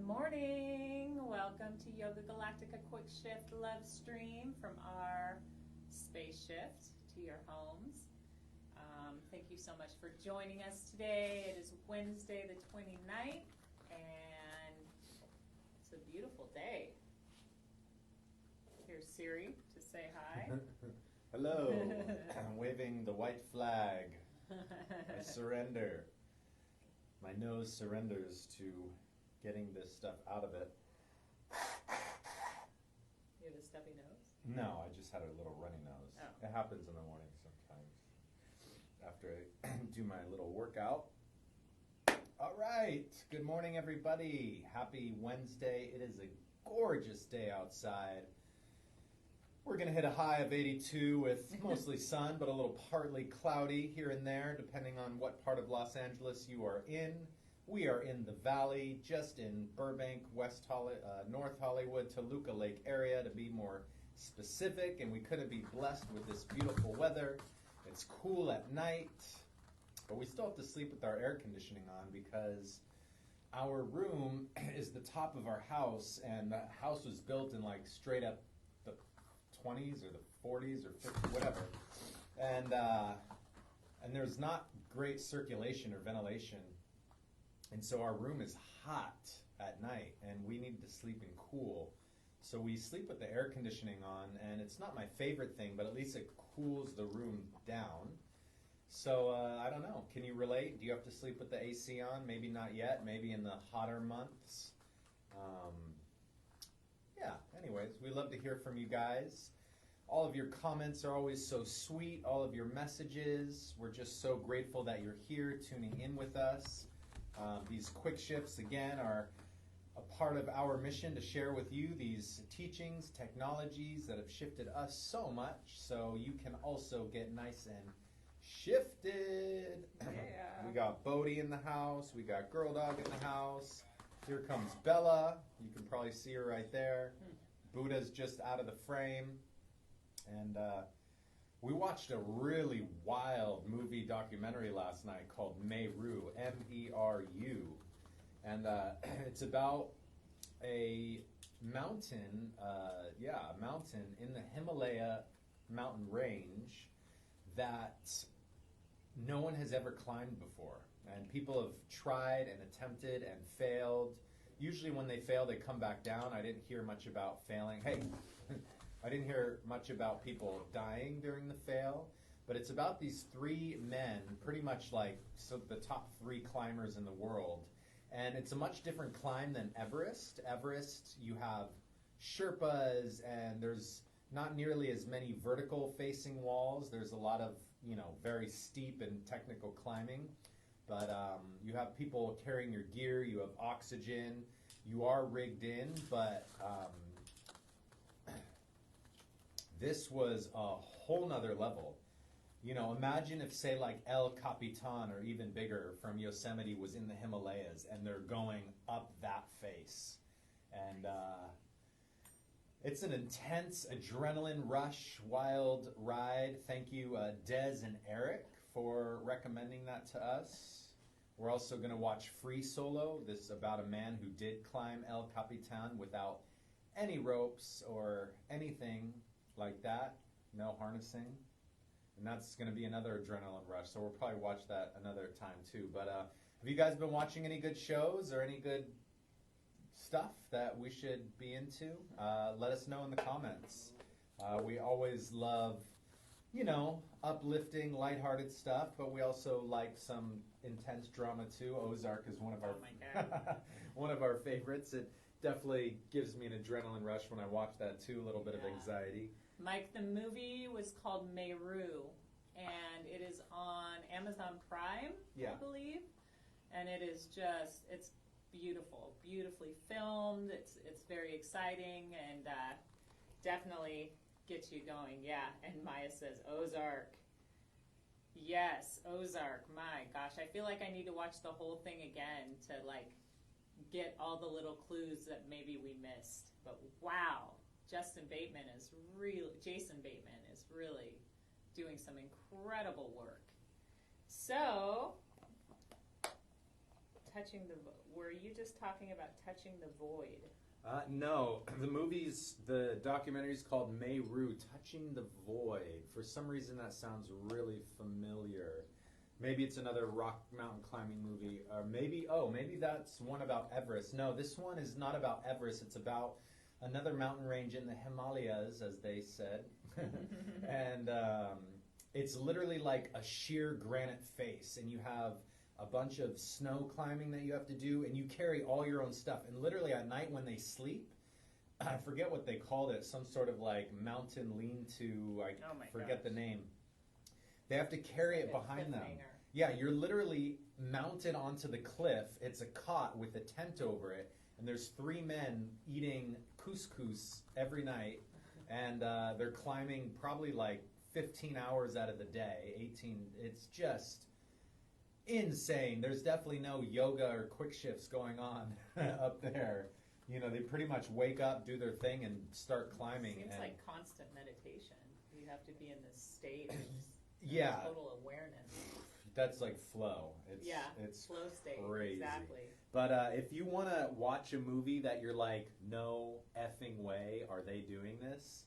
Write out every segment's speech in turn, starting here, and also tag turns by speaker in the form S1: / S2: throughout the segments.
S1: morning. Welcome to Yoga Galactica Quick Shift Love Stream from our space shift to your homes. Thank you so much for joining us today. It is Wednesday the 29th and it's a beautiful day. Here's Siri to say hi.
S2: Hello. I'm waving the white flag. I surrender. My nose surrenders to getting this stuff out of it.
S1: You have a stuffy nose?
S2: No, I just had a little runny nose.
S1: Oh.
S2: It happens in the morning sometimes after I do my little workout. All right. Good morning, everybody. Happy Wednesday. It is a gorgeous day outside. We're going to hit a high of 82 with mostly sun, but a little partly cloudy here and there, depending on what part of Los Angeles you are in. We are in the valley, just in Burbank, North Hollywood, Toluca Lake area, to be more specific, and we couldn't be blessed with this beautiful weather. It's cool at night, but we still have to sleep with our air conditioning on because our room is the top of our house, and the house was built in like straight up the 20s or the 40s or 50s, whatever, and there's not great circulation or ventilation, and so our room is hot at night, and we need to sleep in cool. So we sleep with the air conditioning on, and it's not my favorite thing, but at least it cools the room down. So I don't know. Can you relate? Do you have to sleep with the AC on? Maybe not yet. Maybe in the hotter months. Yeah, anyways, we love to hear from you guys. All of your comments are always so sweet, all of your messages. We're just so grateful that you're here tuning in with us. These quick shifts, again, are a part of our mission to share with you these teachings, technologies that have shifted us so much, so you can also get nice and shifted.
S1: Yeah.
S2: We got Bodhi in the house. We got Girl Dog in the house. Here comes Bella. You can probably see her right there. Buddha's just out of the frame. And we watched a really wild movie documentary last night called Meru, M-E-R-U. And it's about a mountain, a mountain in the Himalaya mountain range that no one has ever climbed before. And people have tried and attempted and failed. Usually when they fail, they come back down. I didn't hear much about failing. Hey, I didn't hear much about people dying during the fail. But it's about these three men, pretty much like the top three climbers in the world. And it's a much different climb than Everest. Everest, you have Sherpas, and there's not nearly as many vertical facing walls. There's a lot of, very steep and technical climbing. But you have people carrying your gear, you have oxygen, you are rigged in, but this was a whole nother level. Imagine if, say, like El Capitan or even bigger from Yosemite was in the Himalayas and they're going up that face. And it's an intense adrenaline rush, wild ride. Thank you, Des and Eric, for recommending that to us. We're also going to watch Free Solo. This is about a man who did climb El Capitan without any ropes or anything like that. No harnessing. And that's going to be another adrenaline rush, so we'll probably watch that another time too. But have you guys been watching any good shows or any good stuff that we should be into? Let us know in the comments. We always love, uplifting, lighthearted stuff, but we also like some intense drama too. Ozark is one of our one of our favorites. It definitely gives me an adrenaline rush when I watch that too. A little bit of anxiety.
S1: Mike, the movie was called Meru, and it is on Amazon Prime, I believe. And it is it's beautiful, beautifully filmed. It's very exciting and definitely gets you going. Yeah, and Maya says Ozark. Yes, Ozark. My gosh, I feel like I need to watch the whole thing again to get all the little clues that maybe we missed. But wow. Jason Bateman is really doing some incredible work. So, were you just talking about touching the void?
S2: No, the documentary is called Meru, Touching the Void. For some reason that sounds really familiar. Maybe it's another rock mountain climbing movie, or maybe that's one about Everest. No, this one is not about Everest. It's about another mountain range in the Himalayas, as they said. And it's literally like a sheer granite face, and you have a bunch of snow climbing that you have to do, and you carry all your own stuff. And literally at night when they sleep, I forget what they called it, some sort of like mountain lean-to, forget the name. They have to carry it behind them. Yeah, you're literally mounted onto the cliff. It's a cot with a tent over it, and there's 3 men eating couscous every night, and they're climbing probably like 15 hours out of the day, 18. It's just insane. There's definitely no yoga or quick shifts going on up there. You know, they pretty much wake up, do their thing, and start climbing.
S1: Seems like constant meditation. You have to be in this state of total awareness.
S2: That's like flow. It's
S1: flow state.
S2: Crazy.
S1: Exactly.
S2: But if you want to watch a movie that you're like, no effing way are they doing this,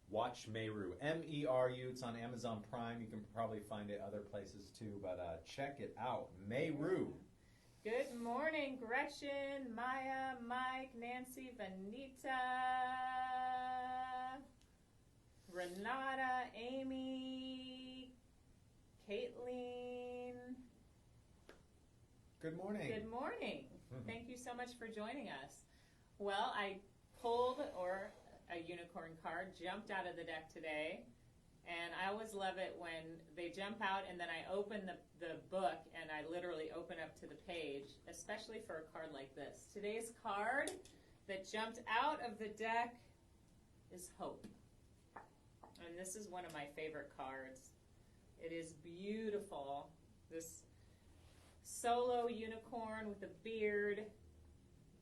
S2: watch Meru. Meru. It's on Amazon Prime. You can probably find it other places too, but check it out. Meru.
S1: Good morning, Gretchen, Maya, Mike, Nancy, Vanita, Renata, Amy, Caitlin.
S2: Good morning.
S1: Good morning. Thank you so much for joining us. Well, I pulled a unicorn card, jumped out of the deck today, and I always love it when they jump out and then I open the book and I literally open up to the page, especially for a card like this. Today's card that jumped out of the deck is Hope. And this is one of my favorite cards. It is beautiful. This solo unicorn with a beard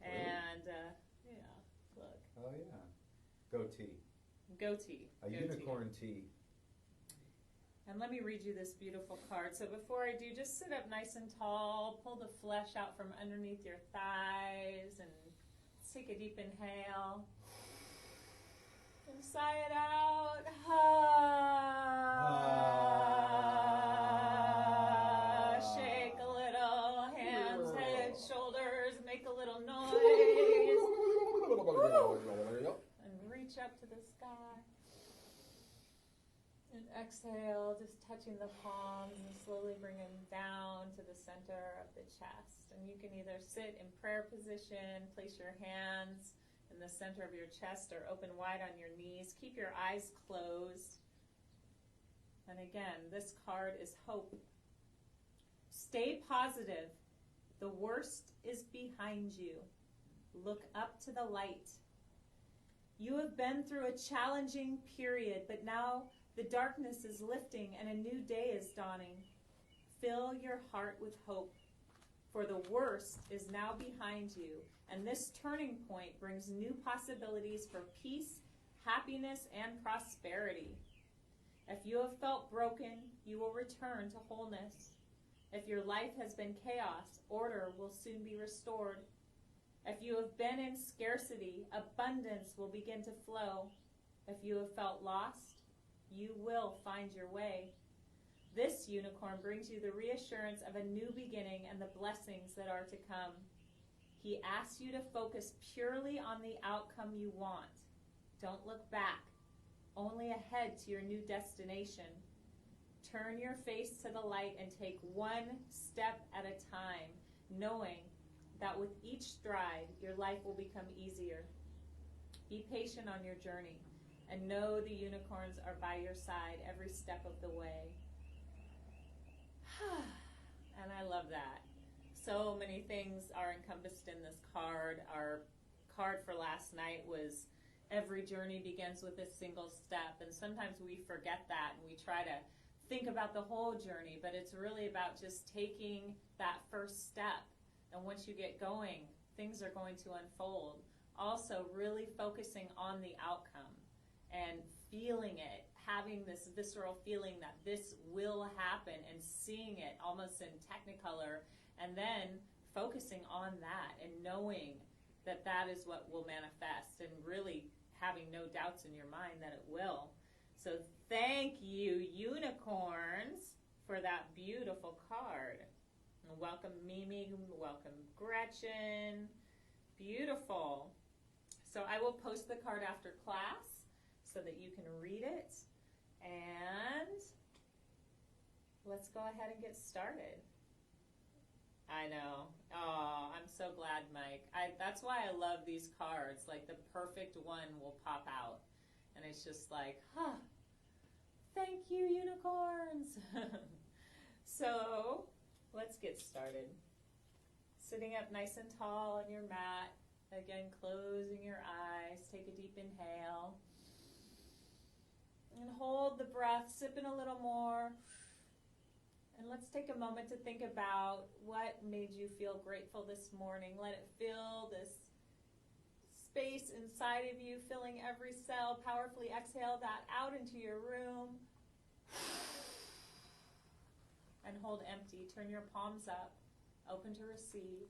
S1: and, look.
S2: Oh, yeah. Goatee. A unicorn tee.
S1: And let me read you this beautiful card. So before I do, just sit up nice and tall, pull the flesh out from underneath your thighs, and take a deep inhale. And sigh it out. Shake a little, hands, head, shoulders, make a little noise. And reach up to the sky. And exhale, just touching the palms and slowly bring them down to the center of the chest. And you can either sit in prayer position, place your hands in the center of your chest, or open wide on your knees. Keep your eyes closed. And again, this card is Hope. Stay positive. The worst is behind you. Look up to the light. You have been through a challenging period, but now the darkness is lifting and a new day is dawning. Fill your heart with hope, for the worst is now behind you, and this turning point brings new possibilities for peace, happiness, and prosperity. If you have felt broken, you will return to wholeness. If your life has been chaos, order will soon be restored. If you have been in scarcity, abundance will begin to flow. If you have felt lost, you will find your way. This unicorn brings you the reassurance of a new beginning and the blessings that are to come. He asks you to focus purely on the outcome you want. Don't look back, only ahead to your new destination. Turn your face to the light and take one step at a time, knowing that with each stride, your life will become easier. Be patient on your journey, and know the unicorns are by your side every step of the way. And I love that. So many things are encompassed in this card. Our card for last night was every journey begins with a single step. And sometimes we forget that and we try to think about the whole journey, but it's really about just taking that first step. And once you get going, things are going to unfold. Also, really focusing on the outcome and feeling it, having this visceral feeling that this will happen and seeing it almost in technicolor, and then focusing on that and knowing that that is what will manifest, and really having no doubts in your mind that it will. So thank you, unicorns, for that beautiful card. And welcome Mimi, welcome Gretchen. Beautiful. So I will post the card after class so that you can read it. And let's go ahead and get started. I know. Oh, I'm so glad, Mike. That's why I love these cards. Like, the perfect one will pop out. And it's just like, thank you, unicorns. So, let's get started. Sitting up nice and tall on your mat. Again, closing your eyes. Take a deep inhale. And hold the breath. Sip in a little more. And let's take a moment to think about what made you feel grateful this morning. Let it fill this space inside of you, filling every cell. Powerfully exhale that out into your room. And hold empty. Turn your palms up, open to receive.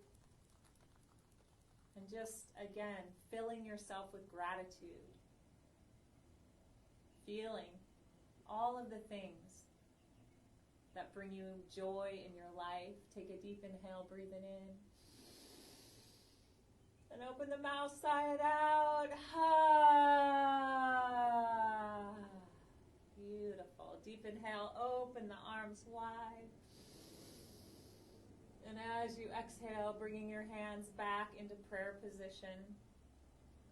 S1: And just, again, filling yourself with gratitude. Feeling all of the things that bring you joy in your life. Take a deep inhale, breathing in. And open the mouth, sigh it out. Beautiful. Deep inhale, open the arms wide. And as you exhale, bringing your hands back into prayer position.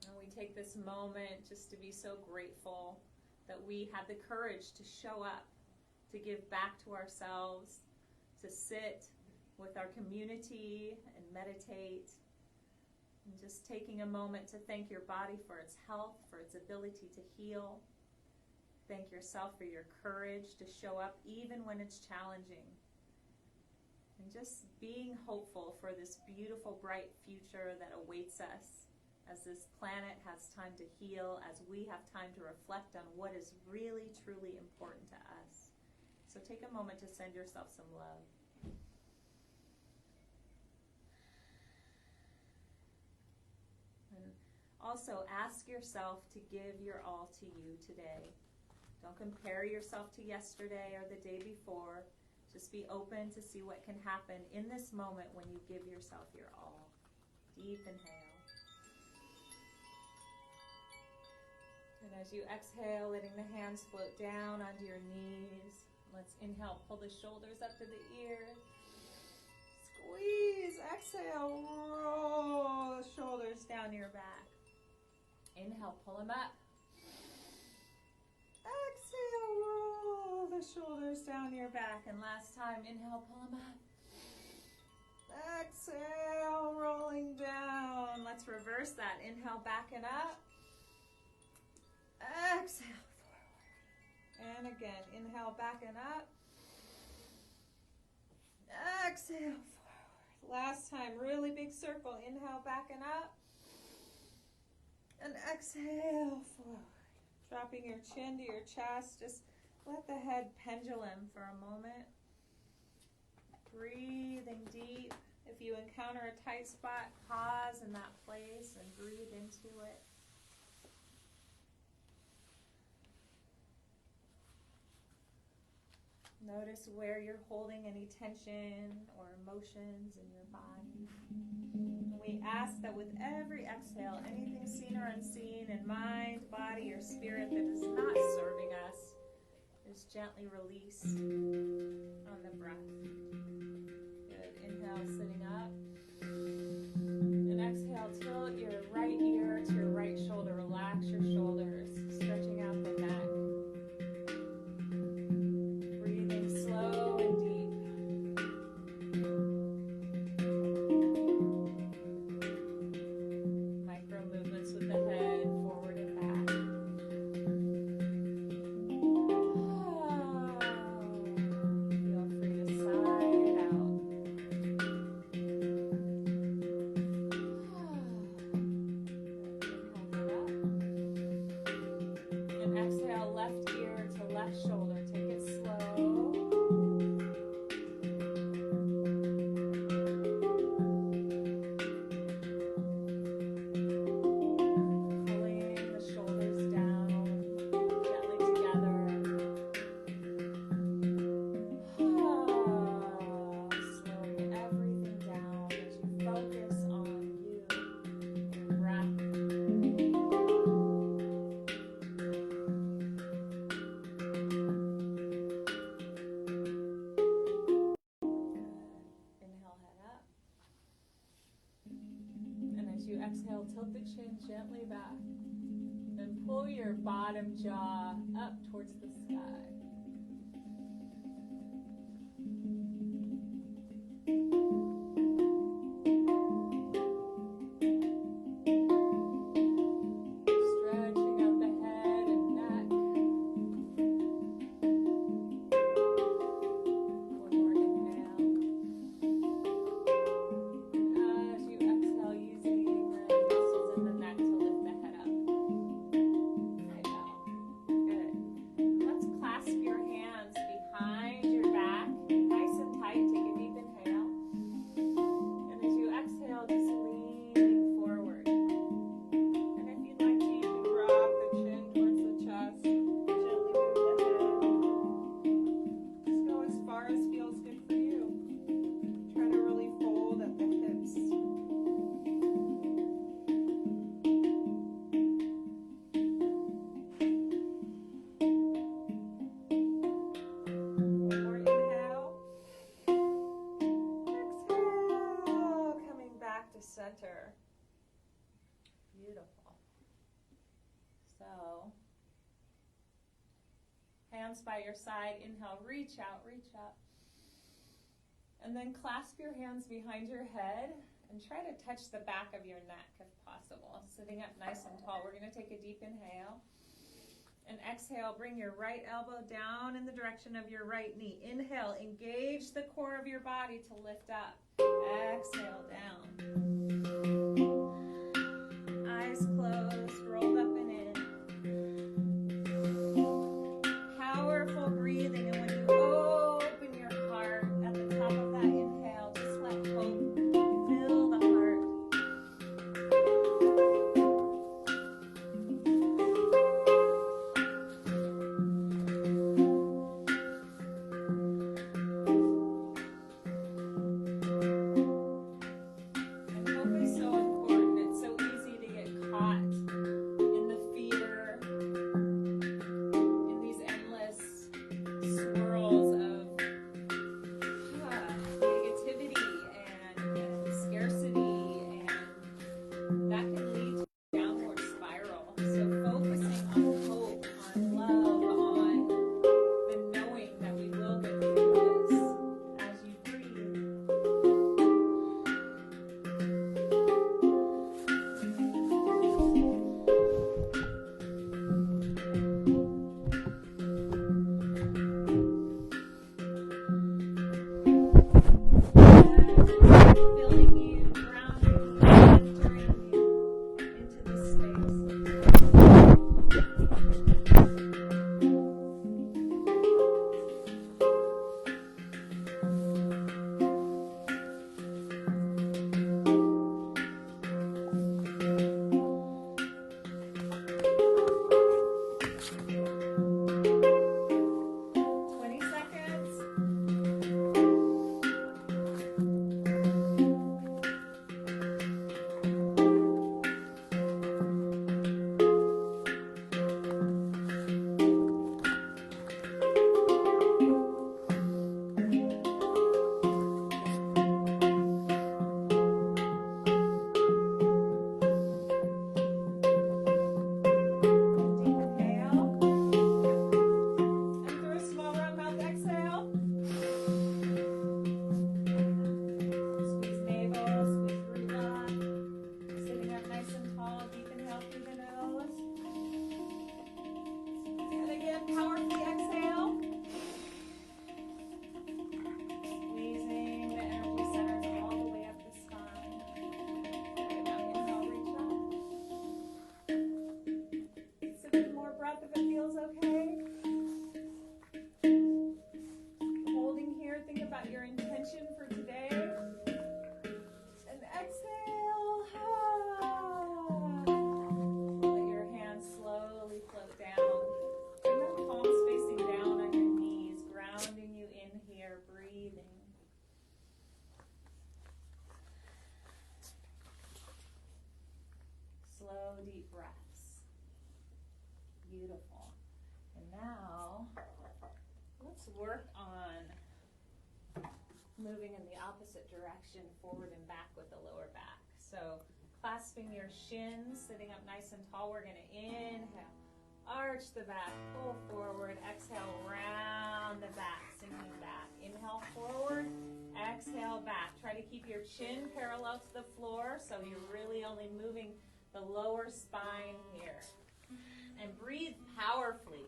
S1: And we take this moment just to be so grateful that we had the courage to show up, to give back to ourselves, to sit with our community and meditate. And just taking a moment to thank your body for its health, for its ability to heal. Thank yourself for your courage to show up even when it's challenging. And just being hopeful for this beautiful, bright future that awaits us as this planet has time to heal, as we have time to reflect on what is really, truly important to us. So take a moment to send yourself some love. And also ask yourself to give your all to you today. Don't compare yourself to yesterday or the day before. Just be open to see what can happen in this moment when you give yourself your all. Deep inhale. And as you exhale, letting the hands float down onto your knees. Let's inhale, pull the shoulders up to the ears. Squeeze, exhale, roll the shoulders down your back. Inhale, pull them up. Exhale, roll the shoulders down your back. And last time, inhale, pull them up. Exhale, rolling down. Let's reverse that. Inhale, back and up. Exhale. And again, inhale, back and up. Exhale, forward. Last time, really big circle. Inhale, back and up. And exhale, forward. Dropping your chin to your chest. Just let the head pendulum for a moment. Breathing deep. If you encounter a tight spot, pause in that place and breathe into it. Notice where you're holding any tension or emotions in your body. And we ask that with every exhale, anything seen or unseen in mind, body, or spirit that is not serving us is gently released on the breath. Good. Inhale, sitting up. And exhale, tilt your right ear to your right shoulder. Relax your shoulders, stretching out the neck. you exhale, tilt the chin gently back. Then pull your bottom jaw up towards the sky. Stretching out the head and neck. One more inhale. And as you exhale, using the muscles in the neck to lift the head up. There you go. Good. Let's clasp your hands behind your back, nice and tight. Take a deep inhale. And as you exhale, just lean forward. And if you'd like to, you can drop the chin towards the chest. Gently move the head. Just go as far as feels good for you. Try to really fold at the hips. One more inhale. Exhale. Coming back to center. Beautiful. So, hands by your side. Inhale, reach out, reach up. And then clasp your hands behind your head and try to touch the back of your neck if possible. Sitting up nice and tall. We're going to take a deep inhale. And exhale, bring your right elbow down in the direction of your right knee. Inhale, engage the core of your body to lift up. Exhale, down. Eyes closed, rolled up and in. Powerful breathing. And when you open your heart at the top of that inhale, just let hope fill the heart. And hope is so important. It's so easy to get caught in the fear, in these endless swirls of negativity and scarcity, and that can lead to a downward spiral. So focusing on hope, on love, on the knowing that we will get through this as you breathe. Filling you, grounding you, centering you into this space. deep breaths. Beautiful. And now, let's work on moving in the opposite direction, forward and back with the lower back. So clasping your shins, sitting up nice and tall. We're going to inhale, arch the back, pull forward, exhale, round the back, sinking back. Inhale forward, exhale back. Try to keep your chin parallel to the floor, so you're really only moving the lower spine here. And breathe powerfully.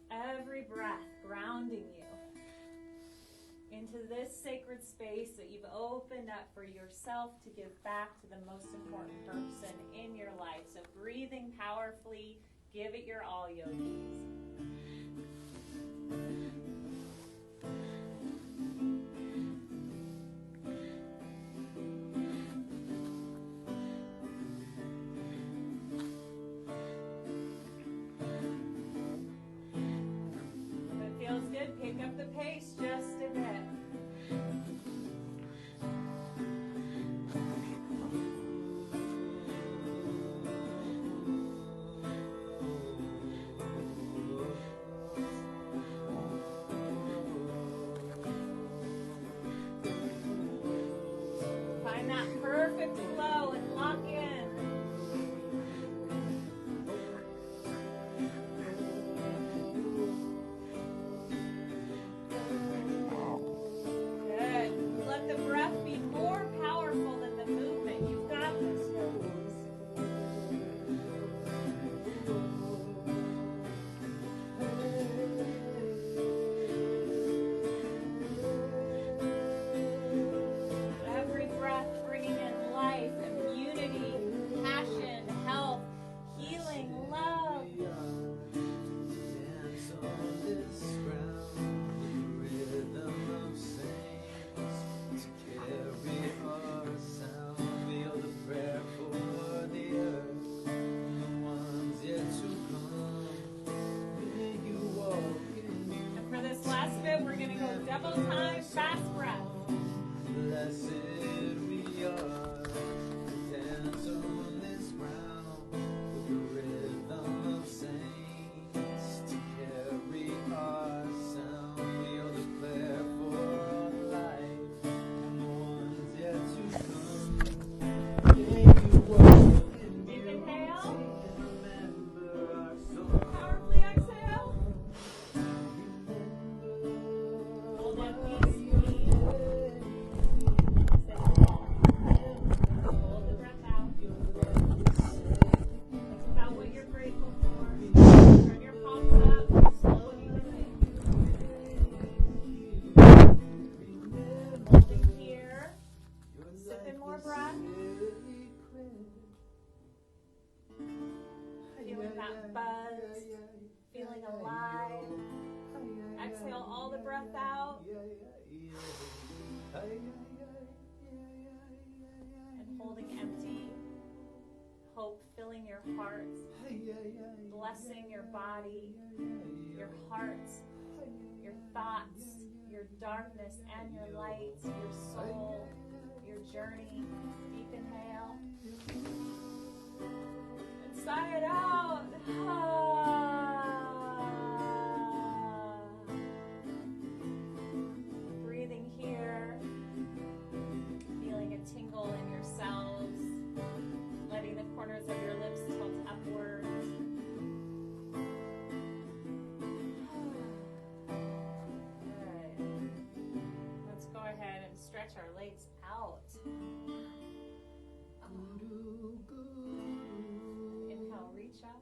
S1: Every breath grounding you into this sacred space that you've opened up for yourself to give back to the most important person in your life. So breathing powerfully, give it your all, yogis. Pick up the pace just a bit. Find that perfect flow and lock in. Double time, fast breath.
S3: Blessed we are, dance on this ground, with the rhythm of saints to carry our sound. We'll declare for all life and the ones yet to come. May you walk in
S1: Deep inhale.
S3: and remember our soul.
S1: Powerfully exhale. Hold that peace. Hold the breath out. Think about what you're grateful for. Turn your palms up. Slowly release. Holding here. Sipping more breath. Feeling that buzz. Feeling alive. Exhale all the breath out. And holding empty. Hope filling your heart. Blessing your body, your heart, your thoughts, your darkness and your light, your soul, your journey. Deep inhale. And sigh it out. Breathing here, feeling a tingle in your cells, letting the corners of your lips tilt upwards. Good. Let's go ahead and stretch our legs out. Inhale, reach up.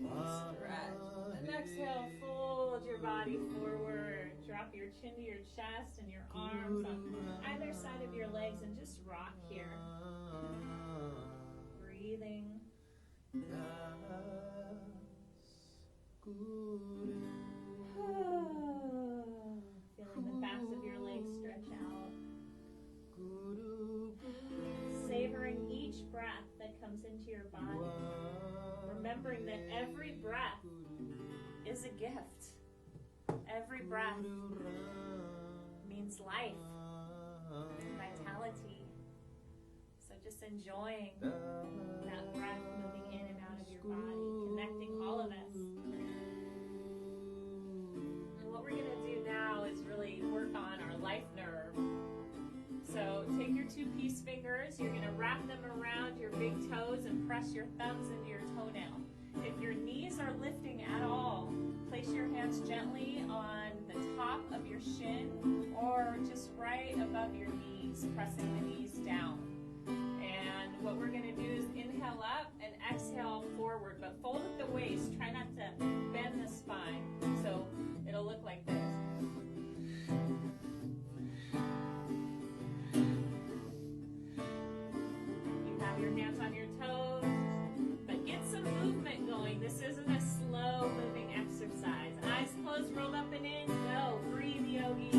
S1: Stretch. And exhale, fold your body forward. Drop your chin to your chest and your arms on either side of your legs and just rock here. Breathing. Feeling the backs of your legs stretch out. Savoring each breath that comes into your body. Remembering that every breath is a gift. Every breath means life, vitality. So just enjoying that breath moving in and out of your body, connecting all of us. And what we're going to do now is really two peace fingers. You're going to wrap them around your big toes and press your thumbs into your toenail. If your knees are lifting at all, place your hands gently on the top of your shin or just right above your knees, pressing the knees down. And what we're going to do is inhale up and exhale forward, but fold at the waist. Try not to bend the spine. So it'll look like this. You have your hands on your toes, but get some movement going. This isn't a slow moving exercise. Eyes closed, rolled up and in. Go. Breathe, yogi.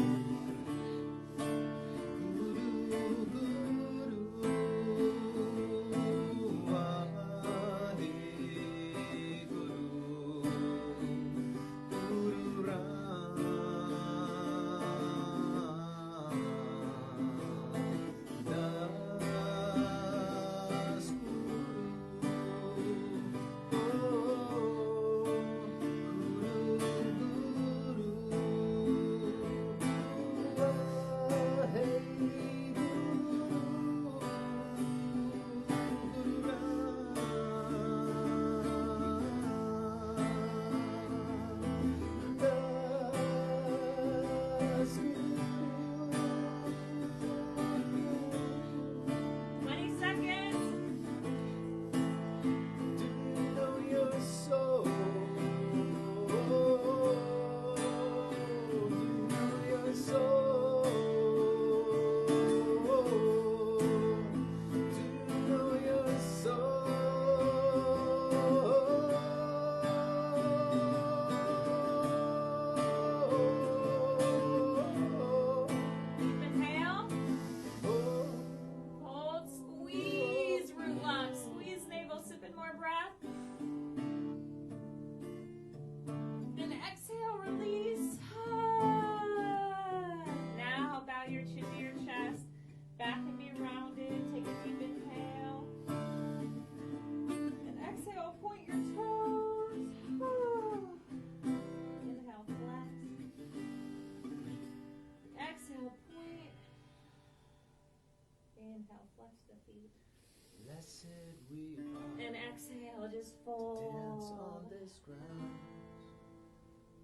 S1: And exhale, just fold.
S3: Dance on this ground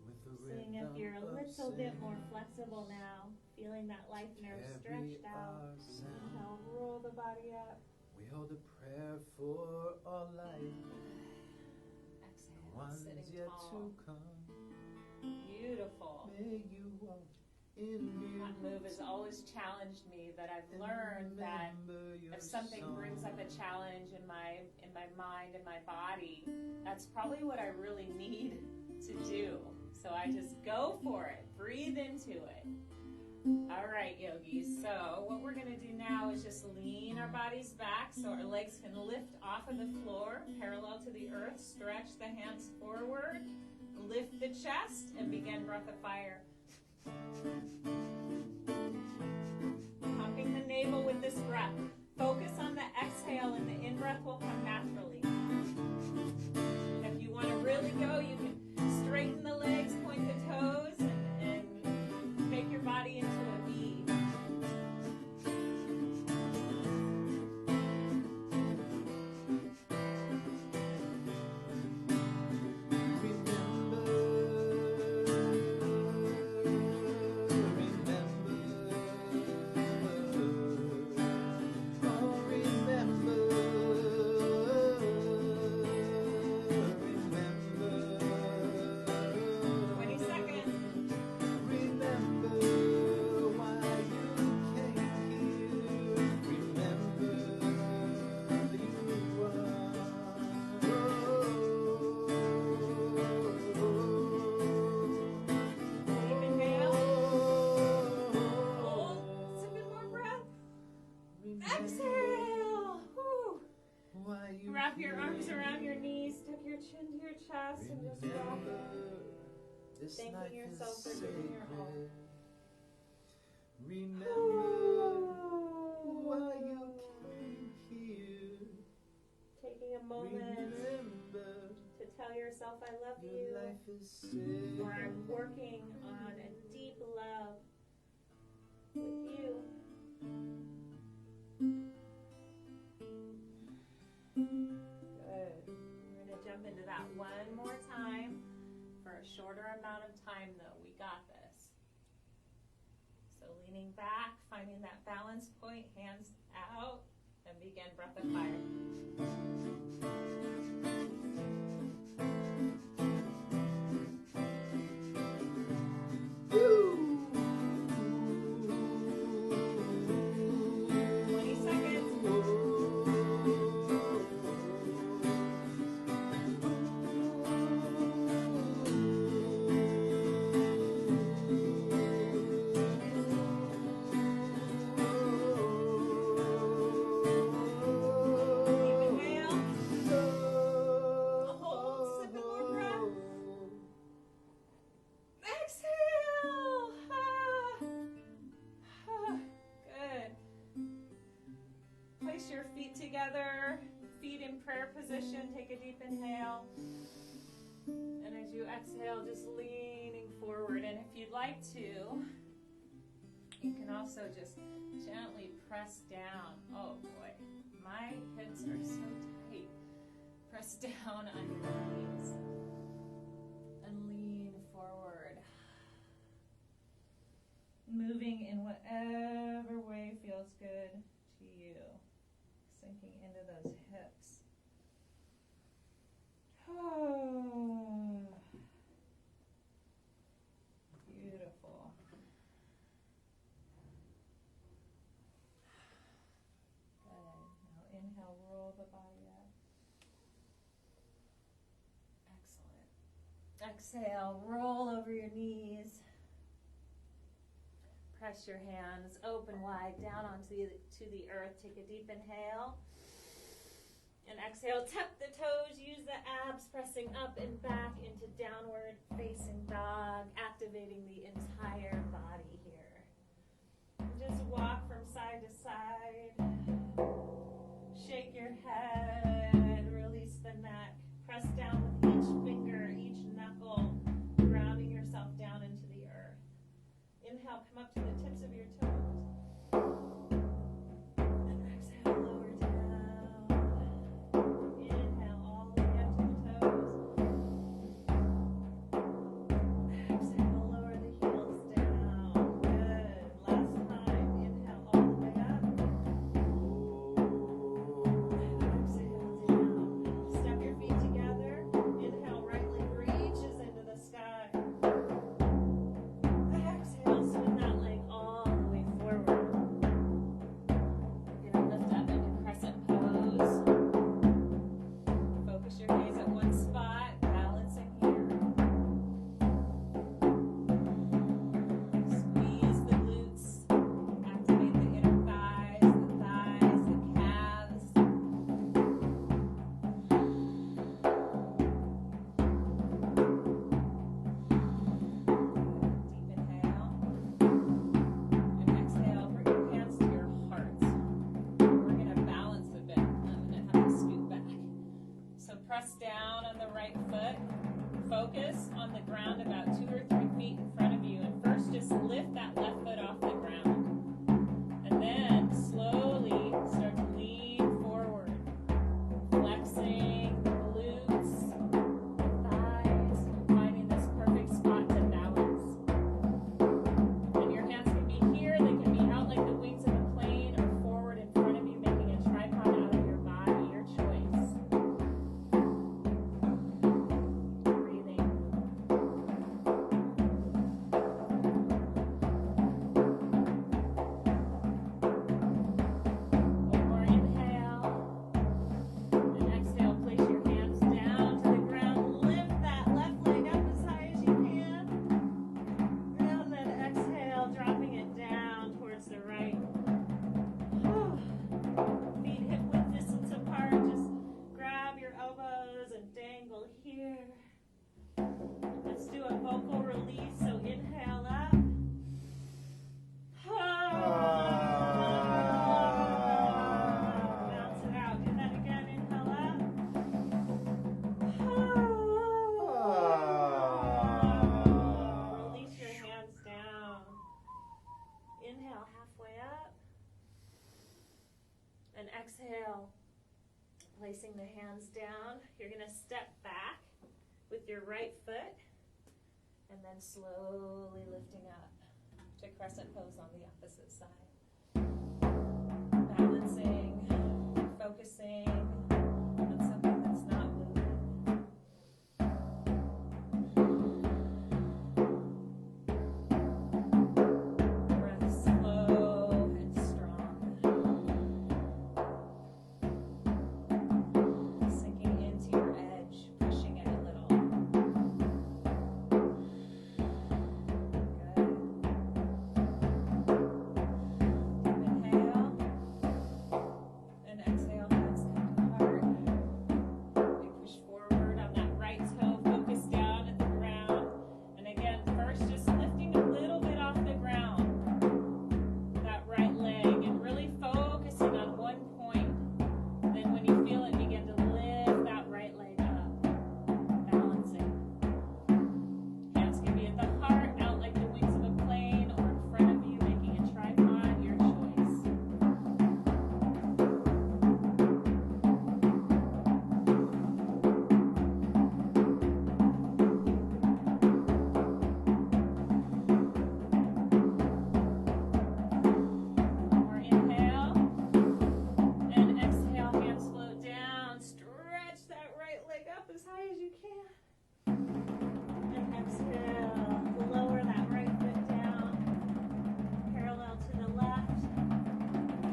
S3: with the
S1: Seeing if you're a little bit more flexible now, feeling that life nerve stretched out. Inhale, roll the body up.
S3: We hold a prayer for all life.
S1: Exhale,
S3: One's
S1: sitting
S3: yet
S1: tall.
S3: to come.
S1: Beautiful.
S3: May you walk in
S1: That move has always challenged me, but I've learned that if something brings up a challenge in my mind and my body, that's probably what I really need to do. So I just go for it. Breathe into it. All right, yogis. So what we're going to do now is just lean our bodies back so our legs can lift off of the floor, parallel to the earth. Stretch the hands forward. Lift the chest and begin breath of fire. Pumping the navel with this breath. Focus on the exhale and the in-breath will come naturally. If you want to really go, you can straighten the legs, point the toes, and make your body into a V. Exhale. Whew. Wrap your arms around your knees, tuck your chin to your chest, and just rock it. Thanking yourself for giving your all.
S3: Remember why you came here.
S1: Taking a moment to tell yourself I love you, or I'm working on a deep love with you. leaning back, finding that balance point, hands out, and begin breath of fire. Your feet together, feet in prayer position. Take a deep inhale. And as you exhale, just leaning forward. And if you'd like to, you can also just gently press down. Oh boy, my hips are so tight. Press down on your knees and lean forward. Moving in whatever way feels good to you. Sinking into those hips. Oh, beautiful. Good. Now inhale, roll the body up. Excellent. Exhale, roll over your knees. Press your hands open wide down onto the earth. Take a deep inhale. And exhale, tap the toes. Use the abs, pressing up and back into downward facing dog, activating the entire body here. And just walk from side to side. Shake your head. Release the neck. Press down with each finger, each knuckle, grounding yourself down into the earth. Inhale, come up to the tips of your toes. And exhale, lower down. Inhale, all the way up to the toes. Exhale, lower the heels down. Good. Last time. Inhale, all the way up. And exhale, down. Step your feet together. Inhale, right leg reaches into the sky. Exhale, swing that leg all the way forward. You're going to lift up into crescent pose. Focus your gaze at one spot, balancing here. Squeeze the glutes, activate the inner thighs, the calves. Deep inhale. And exhale, bring your hands to your heart. We're going to balance a bit. I'm going to have to scoot back. So press down on the right foot. Focus on the ground about 2 or 3 feet in front of you. And first just lift that left foot off the ground. And then slowly start to lean forward. Flexing the glutes, the thighs, finding this perfect spot to balance. And your hands can be here, they can be out like the wings of a plane, or forward in front of you, making a tripod out of your body, your choice. Breathing. One more inhale. And exhale, place your hands down to the ground. Lift that left leg up as high as you can. And then exhale, dropping it down towards the right. Feet hip width distance apart. Just grab your elbows and dangle here. Let's do a vocal release. So inhale up. Bounce it out. Do that again. Inhale up. Release your hands down. Inhale halfway up. And exhale. Placing the hands down. You're going to step back with your right foot. And then slowly lifting up to crescent pose on the opposite opposite side. Balancing, focusing on something that's not moving. Breath slow and strong. Sinking into your edge, pushing it a little. Good. Inhale. And exhale, hands come to heart. We push forward on that right toe, focus down at the ground. And again, first just lifting a little bit off the ground. That right leg, and really focusing on one point. Then when you feel it, begin to lift that right leg up. Balancing. Hands can be at the heart, out like the wings of a plane, or in front of you, making a tripod, your choice. More inhale. And exhale, hands float down. Stretch that right leg up as high as you can. And exhale, lower that right foot down. Parallel to the left.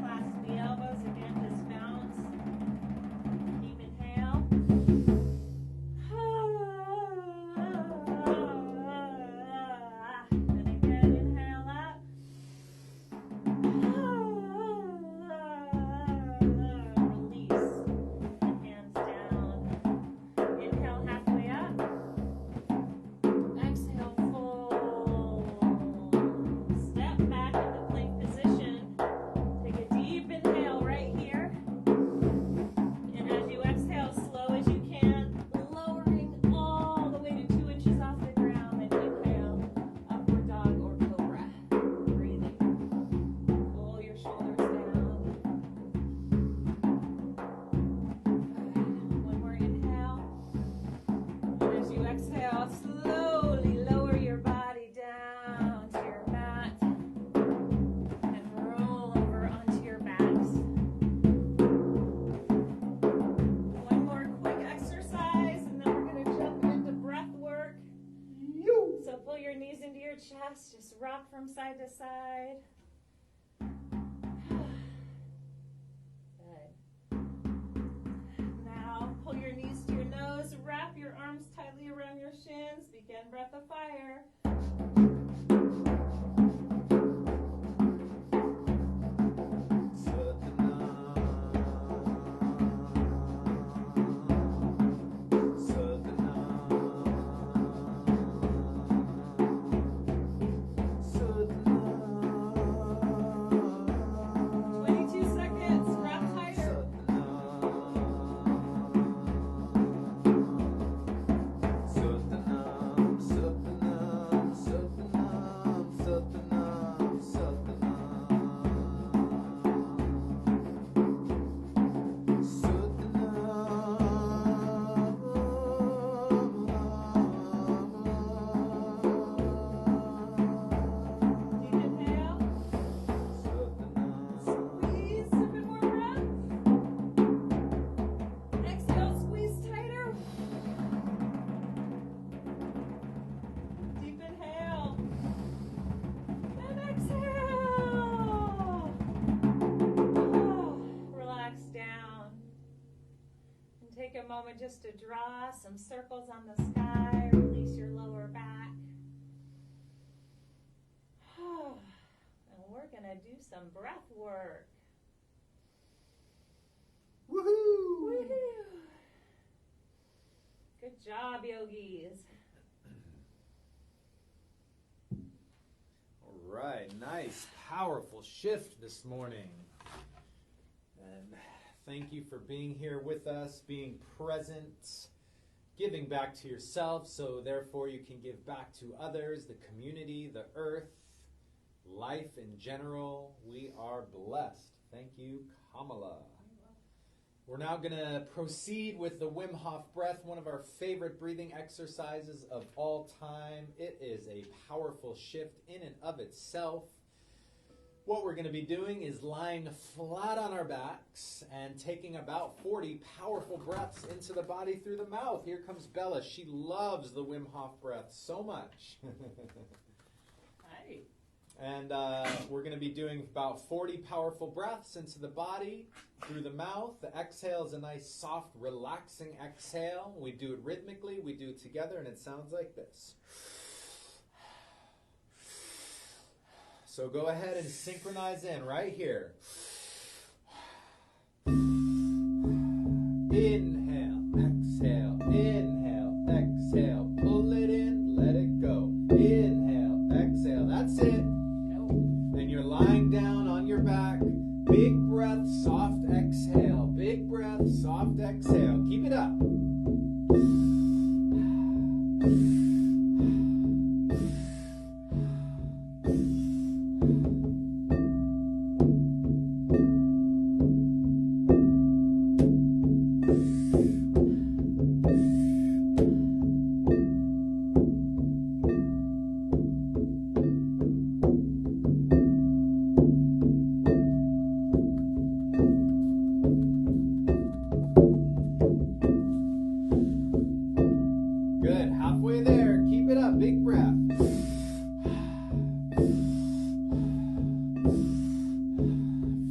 S1: Clasp the elbows, again, just bounce. Deep inhale. And again, inhale up. Release. And hands down. Inhale halfway up. Exhale, fold. Step back into plank position. Take a deep inhale right here. And as you exhale, slow as you can, lowering all the way to 2 inches off the ground. And inhale, upward dog or cobra. Breathing. Pull your shoulders down. One more inhale. And as you exhale, slowly lower your body down to your mat and roll over onto your backs. One more quick exercise, and then we're going to jump into breath work. So pull your knees into your chest, just rock from side to side. Good. Now pull your knees to your nose, wrap your arms tightly around your shins, begin breath of fire.
S3: Satnam.
S1: 22 seconds, wrap tighter.
S3: Satnam, Satnam, Satnam, Satnam,
S1: Deep inhale. Squeeze, a bit more breath. Exhale, squeeze tighter. Deep inhale. And exhale. Relax down. And take a moment just to draw some circles on the sky. Release your lower back. And we're going to do some breath work.
S2: Woohoo!
S1: Woohoo! Good job, yogis.
S3: All right, nice, powerful shift this morning. And thank you for being here with us, being present, giving back to yourself, so therefore you can give back to others, the community, the earth, life in general. We are blessed. Thank you, Kamala. We're now going to proceed with the Wim Hof breath, one of our favorite breathing exercises of all time. It is a powerful shift in and of itself. What we're going to be doing is lying flat on our backs and taking about 40 powerful breaths into the body through the mouth. Here comes Bella. She loves the Wim Hof breath so much.
S1: Hi.
S3: And we're going to be doing about 40 powerful breaths into the body through the mouth. The exhale is a nice, soft, relaxing exhale. We do it rhythmically. We do it together, and it sounds like this. So go ahead and synchronize in right here. Inhale, exhale, inhale, exhale. Pull it in, let it go. Inhale, exhale. That's it. And you're lying down on your back. Big breath, soft exhale. Big breath, soft exhale. Keep it up. Good. Halfway there. Keep it up. Big breath.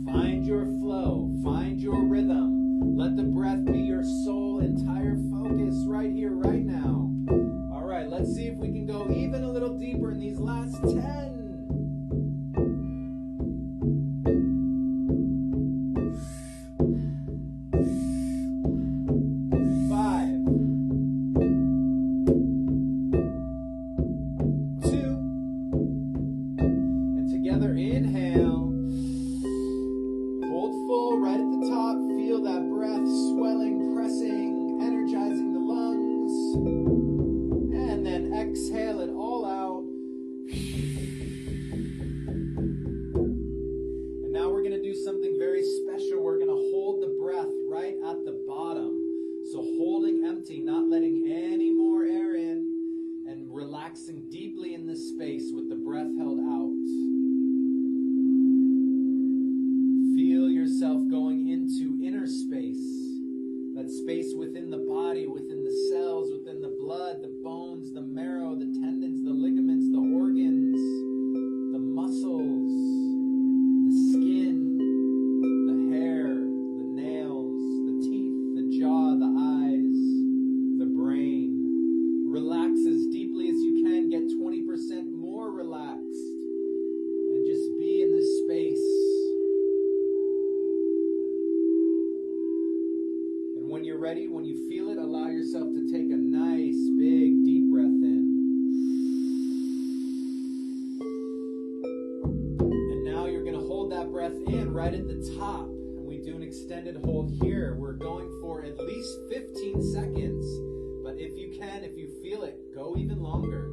S3: Find your flow. Find your rhythm. Let the breath be your sole entire focus right here, right now. All right. Let's see if we can go even a little deeper in these last 10. 5, 2, and together inhale. Hold full right at the top. Feel that breath swelling, pressing, energizing the lungs. And then exhale it all out. And now we're going to do something very special. We're going to hold the breath right at the bottom. So holding empty, not letting any more air in, and relaxing deeply in this space with the breath held out. Feel yourself going into inner space, that space within the body, within the cells, within the blood, the bones, the marrow, the tendons, the ligaments, the organs, the muscles, the skin, the hair, the nails, the teeth, the jaw, the eyes, the brain. Relax as deeply as you can. Get 20% more relaxed. And just be in this space. And when you're ready, when you feel it, allow yourself to take a nice, big, deep breath in. And now you're going to hold that breath in right at the top. And we do an extended hold here. We're going for at least 15 seconds. But if you can, if you feel it, go even longer.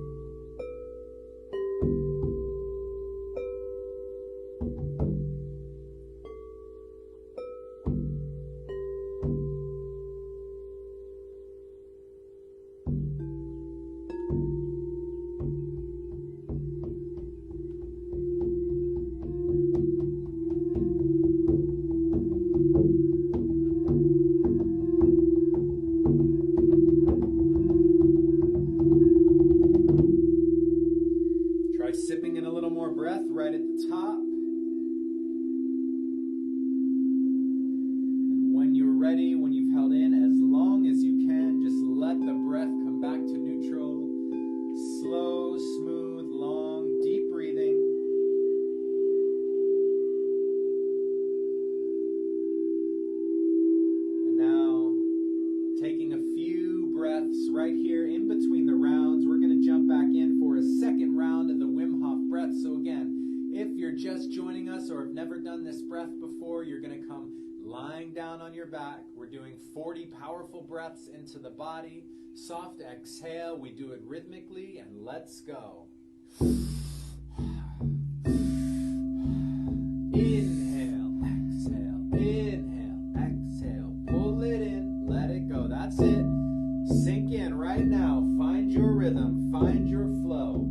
S3: Try sipping in a little more breath right at the top. And when you're ready, when you've held in as long as you can, just let the breath come back to neutral. Slow, smooth, long, deep breathing. And now, taking a few breaths right here in between the rounds, we're going to jump back in for a second round of the Wim Hof breath. So again, if you're just joining us or have never done this breath before, you're going to come lying down on your back. We're doing 40 powerful breaths into the body. Soft exhale. We do it rhythmically, and let's go. Inhale, exhale, inhale, exhale. Pull it in, let it go. That's it. Sink in right now. Find your rhythm. Find your flow.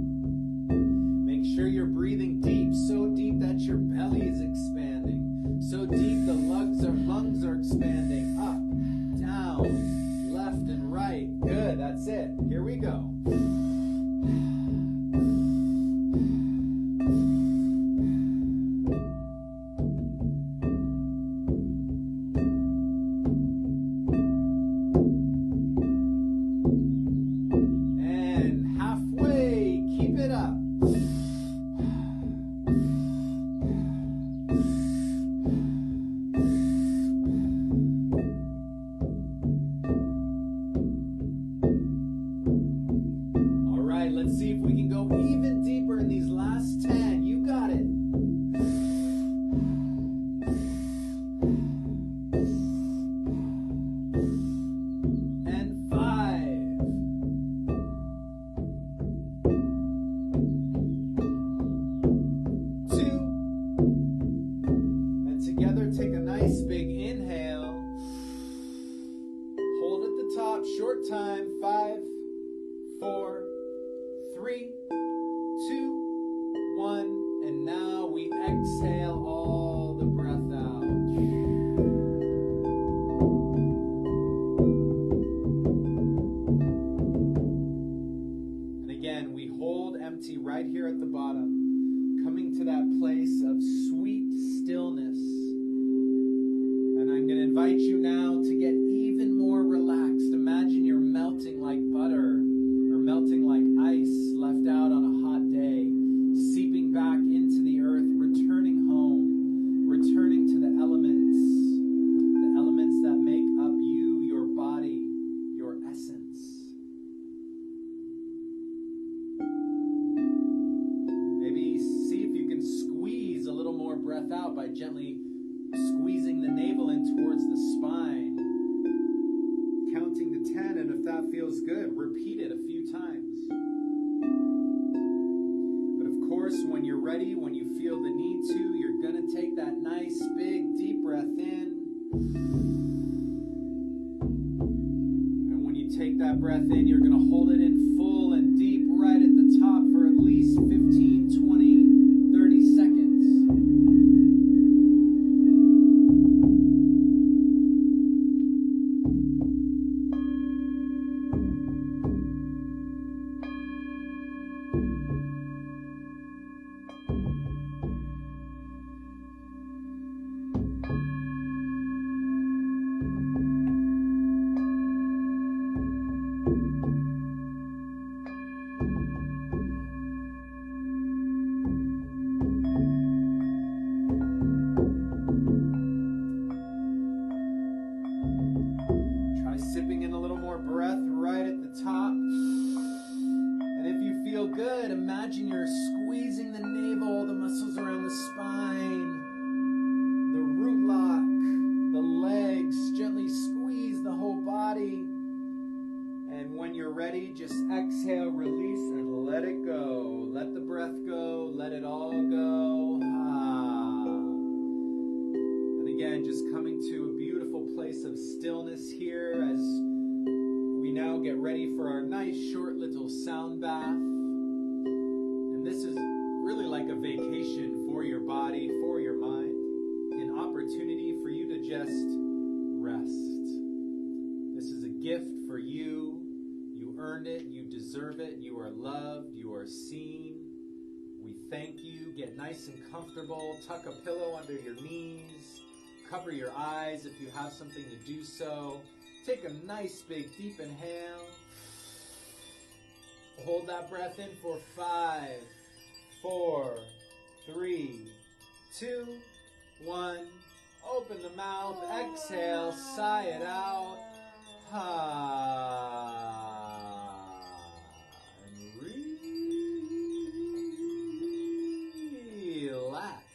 S3: Make sure your breathing deep, so deep that your belly is expanding. So deep the lungs are expanding. Up, down, left and right. Good, that's it. Here we go. Right here at the bottom, coming to that place of sweet stillness. And I'm going to invite you now to get even more relaxed. Imagine you're melting like butter or melting like ice left out on a hot day, seeping back into the earth, returning home, returning to the elements that make up you, your body, your essence. Breath out by gently squeezing the navel in towards the spine. Counting to 10, and if that feels good, repeat it a few times. But of course, when you're ready, when you feel the need to, you're going to take that nice, big, deep breath in. And when you take that breath in, you're going to hold it in full and deep right at the top for at least 15, 20, 30 seconds. Sipping in a little more breath right at the top. And if you feel good, imagine you're squeezing the navel, the muscles around the spine, the root lock, the legs. Gently squeeze the whole body. And when you're ready, just exhale, release, and let it go. Let the breath go. Let it all go. Again, just coming to a beautiful place of stillness here as we now get ready for our nice short little sound bath. And this is really like a vacation for your body, for your mind, an opportunity for you to just rest. This is a gift for you. You earned it. You deserve it. You are loved. You are seen. We thank you. Get nice and comfortable. Tuck a pillow under your knees. Cover your eyes if you have something to do so. Take a nice big deep inhale. Hold that breath in for 5, 4, 3, 2, 1. Open the mouth. Exhale. Sigh it out. And relax.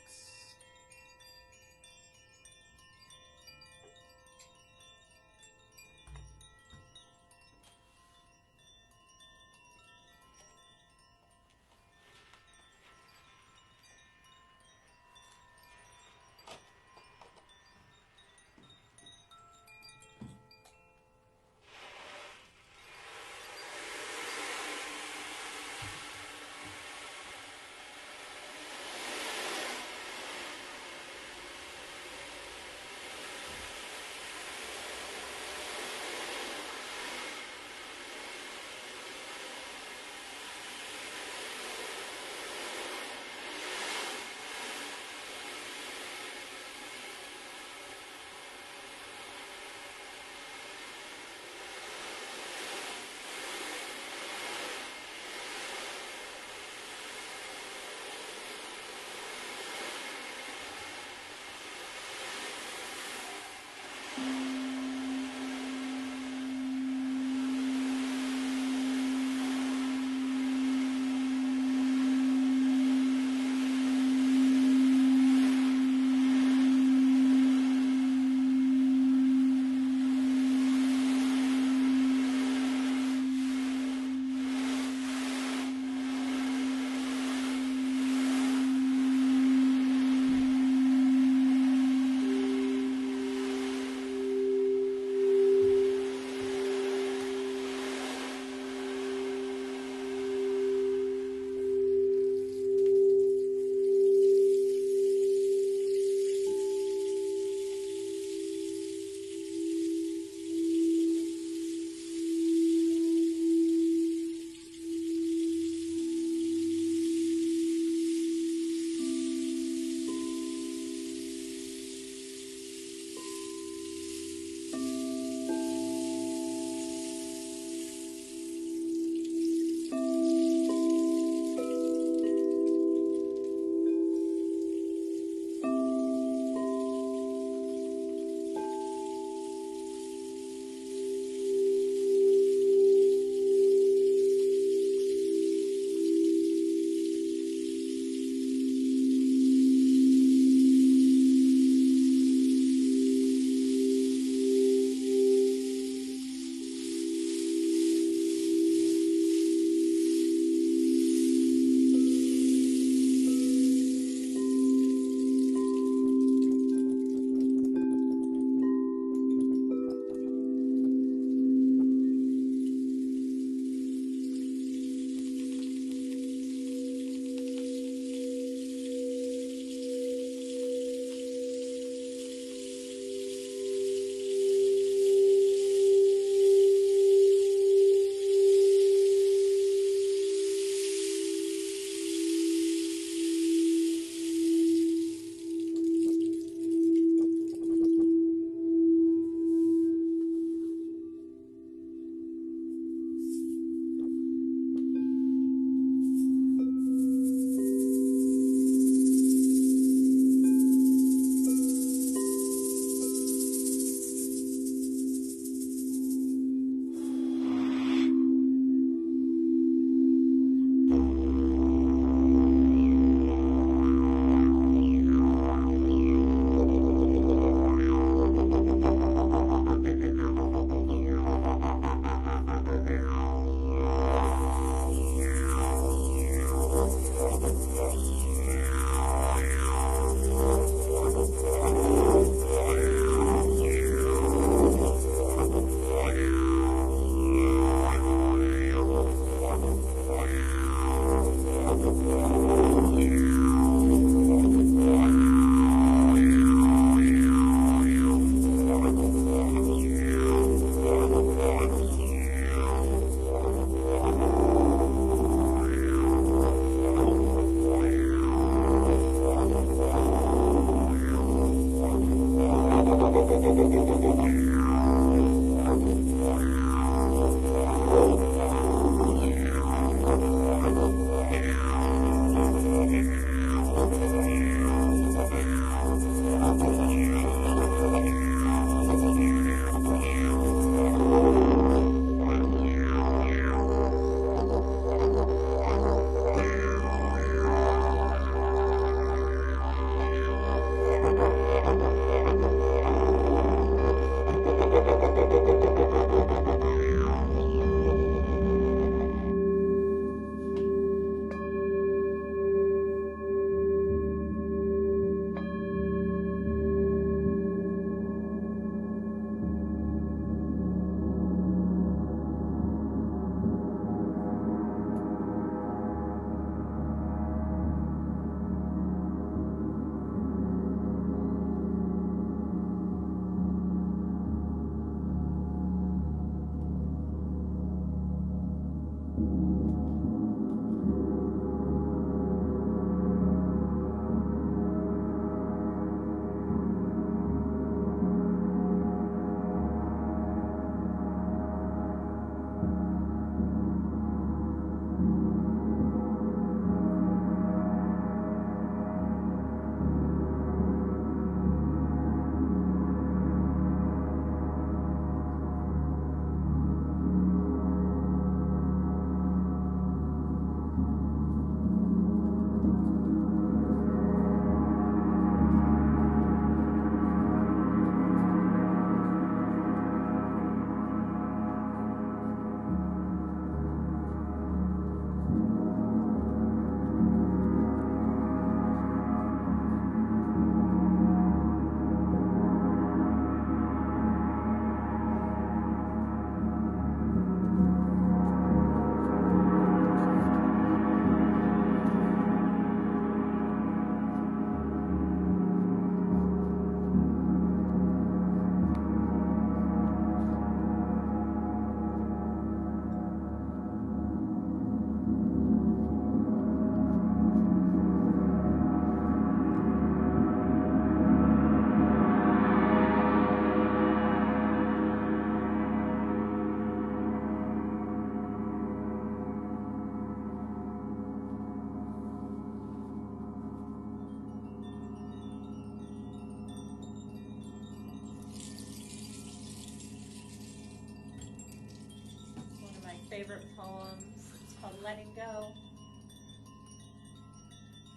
S1: favorite poems. It's called Letting Go.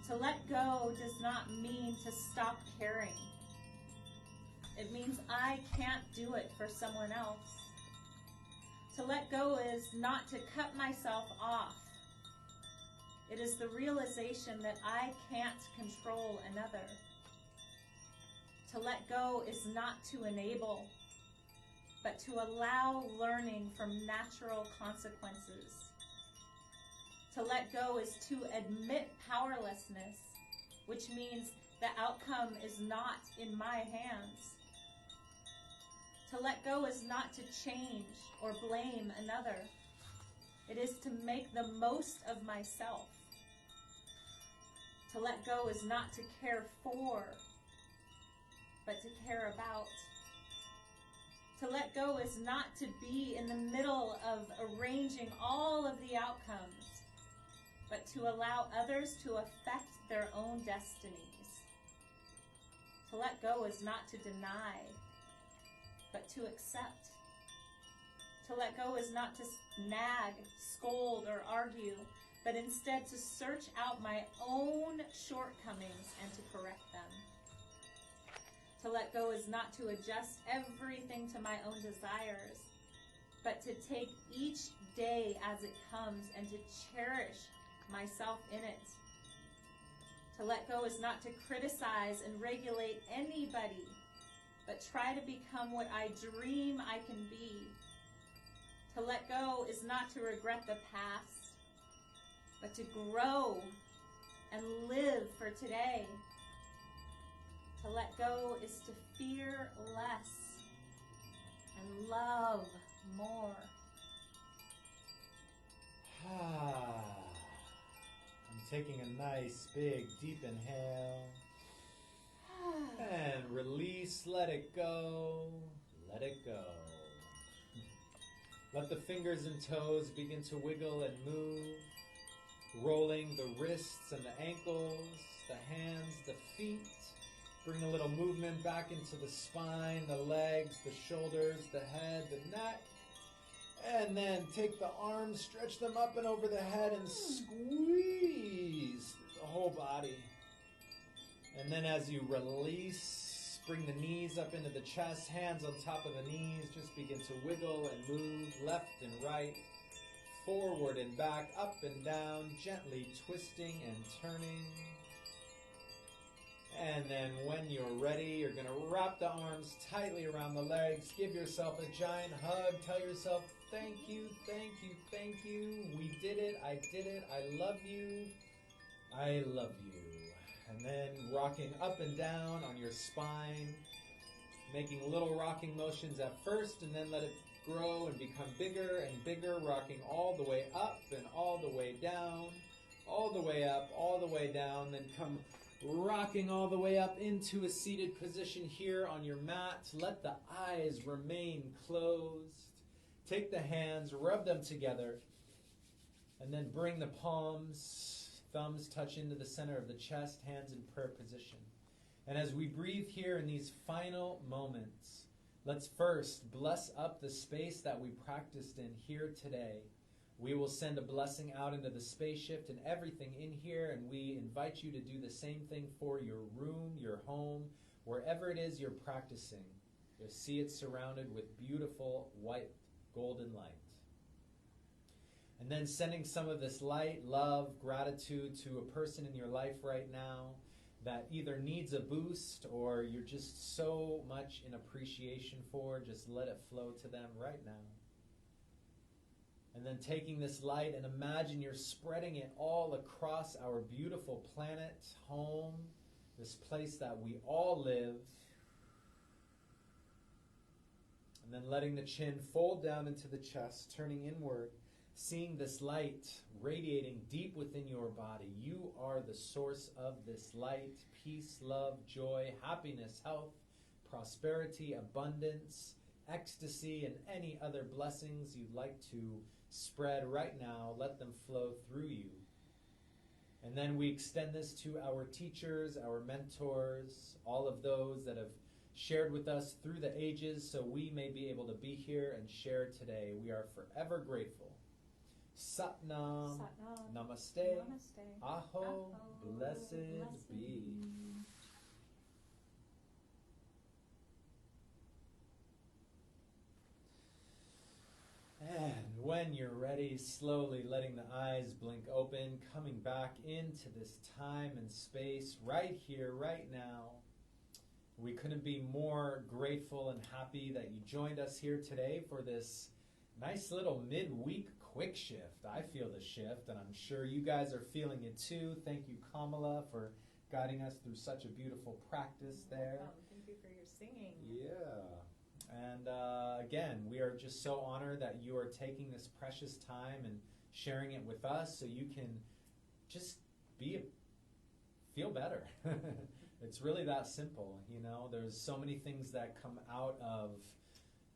S1: To let go does not mean to stop caring. It means I can't do it for someone else. To let go is not to cut myself off. It is the realization that I can't control another. To let go is not to enable, but to allow learning from natural consequences. To let go is to admit powerlessness, which means the outcome is not in my hands. To let go is not to change or blame another. It is to make the most of myself. To let go is not to care for, but to care about. To let go is not to be in the middle of arranging all of the outcomes, but to allow others to affect their own destinies. To let go is not to deny, but to accept. To let go is not to nag, scold, or argue, but instead to search out my own shortcomings and to correct them. To let go is not to adjust everything to my own desires, but to take each day as it comes and to cherish myself in it. To let go is not to criticize and regulate anybody, but try to become what I dream I can be. To let go is not to regret the past, but to grow and live for today. To let go is to fear less and love more.
S2: I'm taking a nice, big, deep inhale. And release, let it go, let it go. Let the fingers and toes begin to wiggle and move, rolling the wrists and the ankles, the hands, the feet. Bring a little movement back into the spine, the legs, the shoulders, the head, the neck. And then take the arms, stretch them up and over the head and squeeze the whole body. And then as you release, bring the knees up into the chest, hands on top of the knees. Just begin to wiggle and move left and right, forward and back, up and down, gently twisting and turning. And then when you're ready, you're going to wrap the arms tightly around the legs. Give yourself a giant hug. Tell yourself, thank you, thank you, thank you. We did it. I did it. I love you. I love you. And then rocking up and down on your spine, making little rocking motions at first, and then let it grow and become bigger and bigger, rocking all the way up and all the way down, all the way up, all the way down, then come rocking all the way up into a seated position here on your mat. Let the eyes remain closed. Take the hands, rub them together, and then bring the palms, thumbs touch into the center of the chest, hands in prayer position. And as we breathe here in these final moments, let's first bless up the space that we practiced in here today. We will send a blessing out into the space shift and everything in here, and we invite you to do the same thing for your room, your home, wherever it is you're practicing. You'll see it surrounded with beautiful white golden light. And then sending some of this light, love, gratitude to a person in your life right now that either needs a boost or you're just so much in appreciation for. Just let it flow to them right now. And then taking this light and imagine you're spreading it all across our beautiful planet, home, this place that we all live. And then letting the chin fold down into the chest, turning inward, seeing this light radiating deep within your body. You are the source of this light, peace, love, joy, happiness, health, prosperity, abundance, ecstasy, and any other blessings you'd like to spread right now. Let them flow through you. And then we extend this to our teachers, our mentors, all of those that have shared with us through the ages so we may be able to be here and share today. We are forever grateful. Satnam.
S1: Satnam.
S2: Namaste.
S1: Namaste.
S2: Aho. Blessed be. And when you're ready, slowly letting the eyes blink open, coming back into this time and space right here, right now. We couldn't be more grateful and happy that you joined us here today for this nice little midweek quick shift. I feel the shift, and I'm sure you guys are feeling it too. Thank you, Kamala, for guiding us through such a beautiful practice there.
S1: Thank you for your singing.
S2: Yeah. And again, we are just so honored that you are taking this precious time and sharing it with us so you can just feel better. It's really that simple, you know. There's so many things that come out of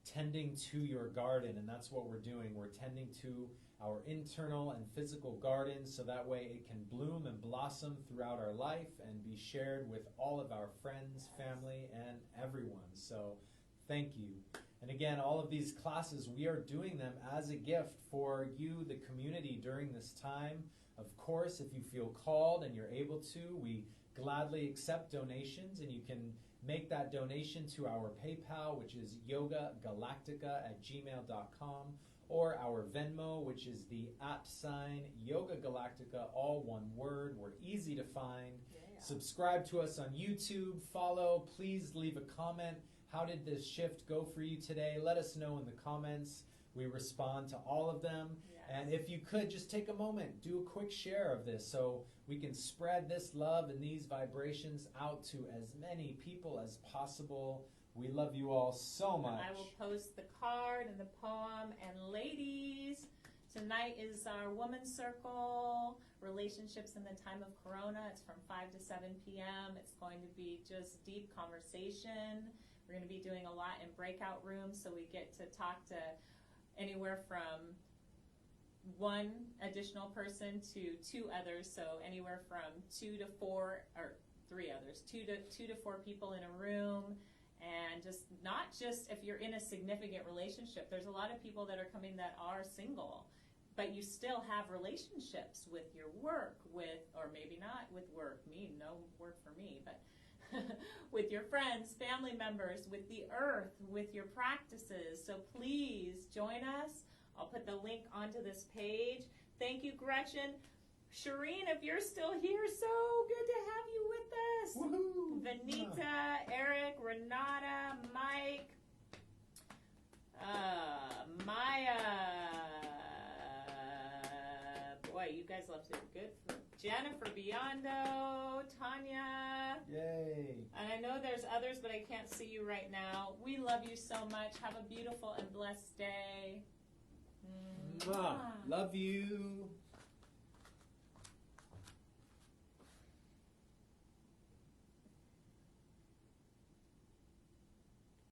S2: tending to your garden, and that's what we're doing. We're tending to our internal and physical garden so that way it can bloom and blossom throughout our life and be shared with all of our friends, family, and everyone. So thank you. And again, all of these classes, we are doing them as a gift for you, the community, during this time. Of course, if you feel called and you're able to, we gladly accept donations, and you can make that donation to our PayPal, which is yogagalactica@gmail.com, or our Venmo, which is the @YogaGalactica, all one word. We're easy to find.
S1: Yeah.
S2: Subscribe to us on YouTube, follow, please leave a comment. How did this shift go for you today? Let us know in the comments. We respond to all of them.
S1: Yes.
S2: And if you could, just take a moment, do a quick share of this so we can spread this love and these vibrations out to as many people as possible. We love you all so much.
S1: I will post the card and the poem. And ladies, tonight is our Women's Circle, Relationships in the Time of Corona. It's from 5 to 7 p.m. It's going to be just deep conversation. We're going to be doing a lot in breakout rooms, so we get to talk to anywhere from one additional person to two others, so anywhere from 2 to 4, or 3 others, 2 to 4 people in a room. And just not just if you're in a significant relationship. There's a lot of people that are coming that are single, but you still have relationships with your work, or maybe not with work. No work for me, but with your friends, family members, with the earth, with your practices. So please join us. I'll put the link onto this page. Thank you, Gretchen. Shireen, if you're still here, so good to have you with us.
S2: Woohoo!
S1: Vanita, Eric, Renata, Mike, Maya. Boy, you guys left it good. Jennifer Biondo, Tanya.
S2: Yay.
S1: And I know there's others, but I can't see you right now. We love you so much. Have a beautiful and blessed day.
S2: Love you.